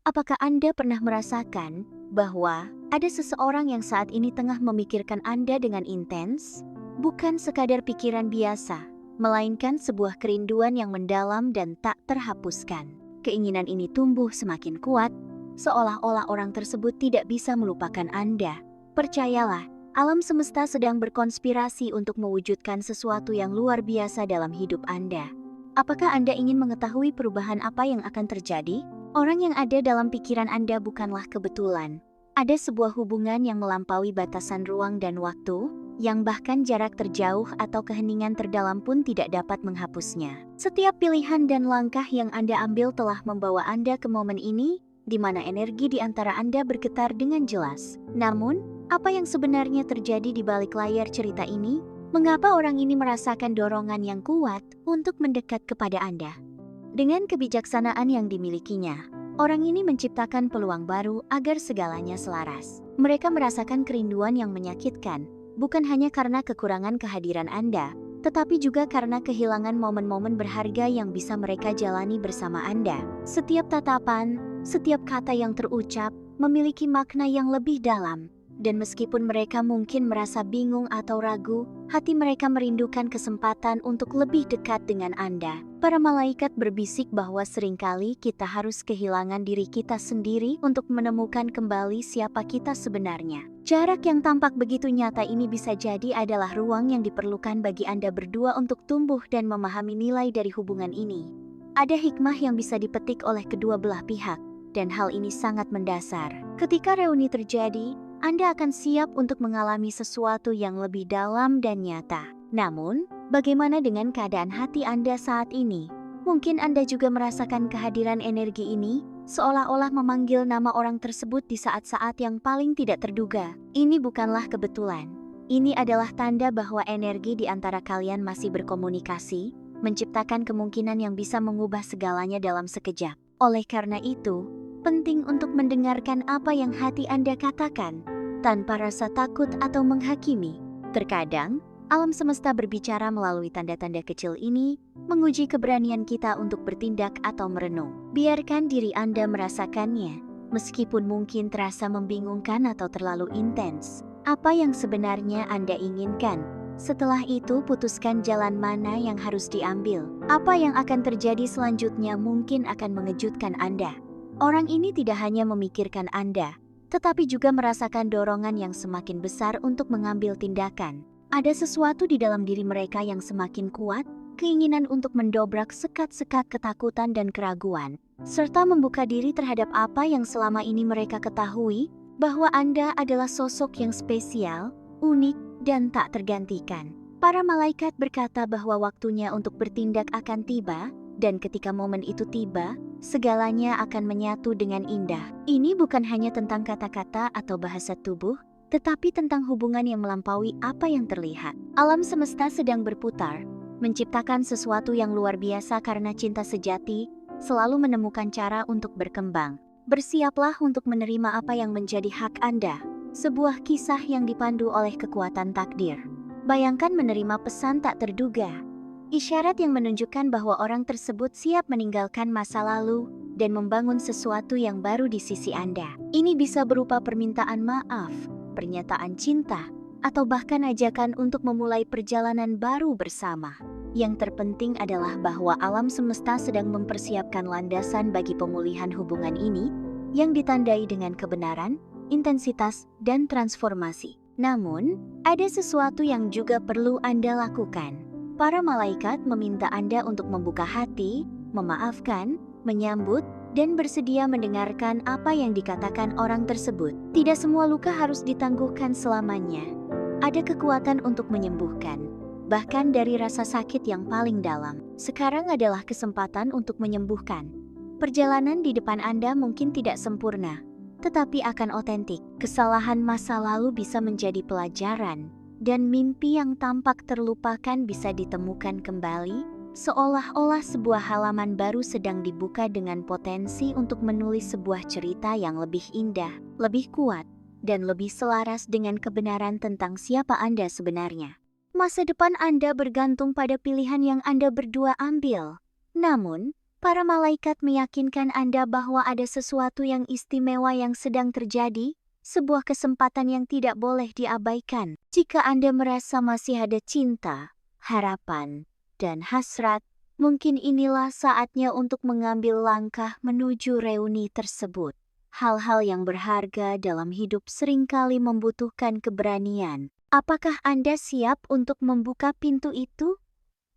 Apakah Anda pernah merasakan bahwa ada seseorang yang saat ini tengah memikirkan Anda dengan intens? Bukan sekadar pikiran biasa, melainkan sebuah kerinduan yang mendalam dan tak terhapuskan. Keinginan ini tumbuh semakin kuat, seolah-olah orang tersebut tidak bisa melupakan Anda. Percayalah, alam semesta sedang berkonspirasi untuk mewujudkan sesuatu yang luar biasa dalam hidup Anda. Apakah Anda ingin mengetahui perubahan apa yang akan terjadi? Orang yang ada dalam pikiran Anda bukanlah kebetulan. Ada sebuah hubungan yang melampaui batasan ruang dan waktu, yang bahkan jarak terjauh atau keheningan terdalam pun tidak dapat menghapusnya. Setiap pilihan dan langkah yang Anda ambil telah membawa Anda ke momen ini, di mana energi di antara Anda bergetar dengan jelas. Namun, apa yang sebenarnya terjadi di balik layar cerita ini? Mengapa orang ini merasakan dorongan yang kuat untuk mendekat kepada Anda? Dengan kebijaksanaan yang dimilikinya, orang ini menciptakan peluang baru agar segalanya selaras. Mereka merasakan kerinduan yang menyakitkan, bukan hanya karena kekurangan kehadiran Anda, tetapi juga karena kehilangan momen-momen berharga yang bisa mereka jalani bersama Anda. Setiap tatapan, setiap kata yang terucap, memiliki makna yang lebih dalam. Dan meskipun mereka mungkin merasa bingung atau ragu, hati mereka merindukan kesempatan untuk lebih dekat dengan Anda. Para malaikat berbisik bahwa seringkali kita harus kehilangan diri kita sendiri untuk menemukan kembali siapa kita sebenarnya. Jarak yang tampak begitu nyata ini bisa jadi adalah ruang yang diperlukan bagi Anda berdua untuk tumbuh dan memahami nilai dari hubungan ini. Ada hikmah yang bisa dipetik oleh kedua belah pihak, dan hal ini sangat mendasar. Ketika reuni terjadi, Anda akan siap untuk mengalami sesuatu yang lebih dalam dan nyata. Namun, bagaimana dengan keadaan hati Anda saat ini? Mungkin Anda juga merasakan kehadiran energi ini, seolah-olah memanggil nama orang tersebut di saat-saat yang paling tidak terduga. Ini bukanlah kebetulan. Ini adalah tanda bahwa energi di antara kalian masih berkomunikasi, menciptakan kemungkinan yang bisa mengubah segalanya dalam sekejap. Oleh karena itu, penting untuk mendengarkan apa yang hati Anda katakan, tanpa rasa takut atau menghakimi. Terkadang, alam semesta berbicara melalui tanda-tanda kecil ini, menguji keberanian kita untuk bertindak atau merenung. Biarkan diri Anda merasakannya, meskipun mungkin terasa membingungkan atau terlalu intens. Apa yang sebenarnya Anda inginkan? Setelah itu, putuskan jalan mana yang harus diambil. Apa yang akan terjadi selanjutnya mungkin akan mengejutkan Anda. Orang ini tidak hanya memikirkan Anda, tetapi juga merasakan dorongan yang semakin besar untuk mengambil tindakan. Ada sesuatu di dalam diri mereka yang semakin kuat, keinginan untuk mendobrak sekat-sekat ketakutan dan keraguan, serta membuka diri terhadap apa yang selama ini mereka ketahui, bahwa Anda adalah sosok yang spesial, unik, dan tak tergantikan. Para malaikat berkata bahwa waktunya untuk bertindak akan tiba, dan ketika momen itu tiba, segalanya akan menyatu dengan indah. Ini bukan hanya tentang kata-kata atau bahasa tubuh, tetapi tentang hubungan yang melampaui apa yang terlihat. Alam semesta sedang berputar, menciptakan sesuatu yang luar biasa karena cinta sejati selalu menemukan cara untuk berkembang. Bersiaplah untuk menerima apa yang menjadi hak Anda, sebuah kisah yang dipandu oleh kekuatan takdir. Bayangkan menerima pesan tak terduga. Isyarat yang menunjukkan bahwa orang tersebut siap meninggalkan masa lalu dan membangun sesuatu yang baru di sisi Anda. Ini bisa berupa permintaan maaf, pernyataan cinta, atau bahkan ajakan untuk memulai perjalanan baru bersama. Yang terpenting adalah bahwa alam semesta sedang mempersiapkan landasan bagi pemulihan hubungan ini yang ditandai dengan kebenaran, intensitas, dan transformasi. Namun, ada sesuatu yang juga perlu Anda lakukan. Para malaikat meminta Anda untuk membuka hati, memaafkan, menyambut, dan bersedia mendengarkan apa yang dikatakan orang tersebut. Tidak semua luka harus ditangguhkan selamanya. Ada kekuatan untuk menyembuhkan, bahkan dari rasa sakit yang paling dalam. Sekarang adalah kesempatan untuk menyembuhkan. Perjalanan di depan Anda mungkin tidak sempurna, tetapi akan otentik. Kesalahan masa lalu bisa menjadi pelajaran, dan mimpi yang tampak terlupakan bisa ditemukan kembali, seolah-olah sebuah halaman baru sedang dibuka dengan potensi untuk menulis sebuah cerita yang lebih indah, lebih kuat, dan lebih selaras dengan kebenaran tentang siapa Anda sebenarnya. Masa depan Anda bergantung pada pilihan yang Anda berdua ambil. Namun, Para malaikat meyakinkan Anda bahwa ada sesuatu yang istimewa yang sedang terjadi, sebuah kesempatan yang tidak boleh diabaikan. Jika Anda merasa masih ada cinta, harapan, dan hasrat, mungkin inilah saatnya untuk mengambil langkah menuju reuni tersebut. Hal-hal yang berharga dalam hidup seringkali membutuhkan keberanian. Apakah Anda siap untuk membuka pintu itu?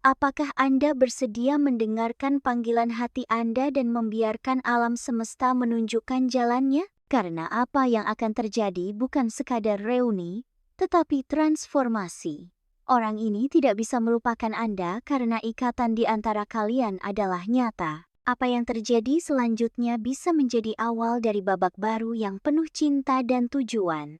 Apakah Anda bersedia mendengarkan panggilan hati Anda dan membiarkan alam semesta menunjukkan jalannya? Karena apa yang akan terjadi bukan sekadar reuni, tetapi transformasi. Orang ini tidak bisa melupakan Anda karena ikatan di antara kalian adalah nyata. Apa yang terjadi selanjutnya bisa menjadi awal dari babak baru yang penuh cinta dan tujuan.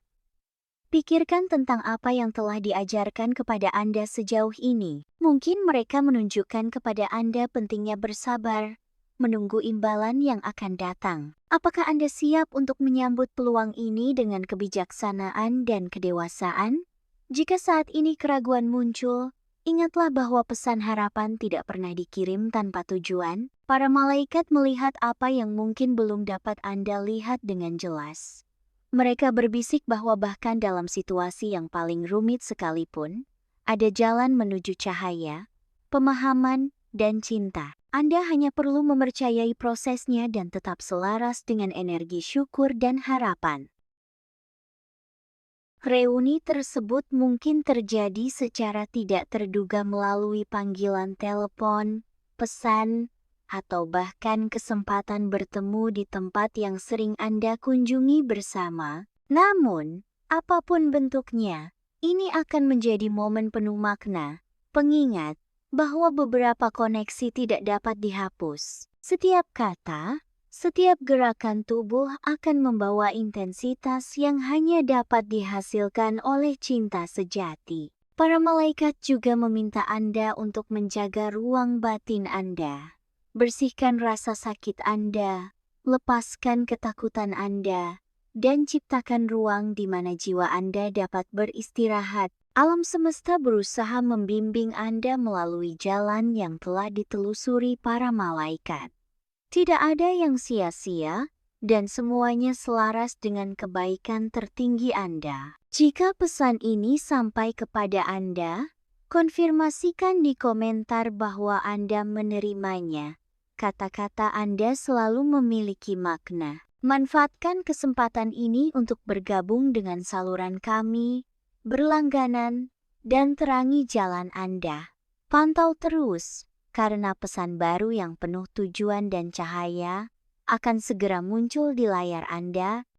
Pikirkan tentang apa yang telah diajarkan kepada Anda sejauh ini. Mungkin mereka menunjukkan kepada Anda pentingnya bersabar, menunggu imbalan yang akan datang. Apakah Anda siap untuk menyambut peluang ini dengan kebijaksanaan dan kedewasaan? Jika saat ini keraguan muncul, ingatlah bahwa pesan harapan tidak pernah dikirim tanpa tujuan. Para malaikat melihat apa yang mungkin belum dapat Anda lihat dengan jelas. Mereka berbisik bahwa bahkan dalam situasi yang paling rumit sekalipun, ada jalan menuju cahaya, pemahaman, dan cinta. Anda hanya perlu mempercayai prosesnya dan tetap selaras dengan energi syukur dan harapan. Reuni tersebut mungkin terjadi secara tidak terduga melalui panggilan telepon, pesan, atau bahkan kesempatan bertemu di tempat yang sering Anda kunjungi bersama. Namun, apapun bentuknya, ini akan menjadi momen penuh makna, pengingat bahwa beberapa koneksi tidak dapat dihapus. Setiap kata, setiap gerakan tubuh akan membawa intensitas yang hanya dapat dihasilkan oleh cinta sejati. Para malaikat juga meminta Anda untuk menjaga ruang batin Anda. Bersihkan rasa sakit Anda, lepaskan ketakutan Anda, dan ciptakan ruang di mana jiwa Anda dapat beristirahat. Alam semesta berusaha membimbing Anda melalui jalan yang telah ditelusuri para malaikat. Tidak ada yang sia-sia, dan semuanya selaras dengan kebaikan tertinggi Anda. Jika pesan ini sampai kepada Anda, konfirmasikan di komentar bahwa Anda menerimanya. Kata-kata Anda selalu memiliki makna. Manfaatkan kesempatan ini untuk bergabung dengan saluran kami, berlangganan, dan terangi jalan Anda. Pantau terus, karena pesan baru yang penuh tujuan dan cahaya akan segera muncul di layar Anda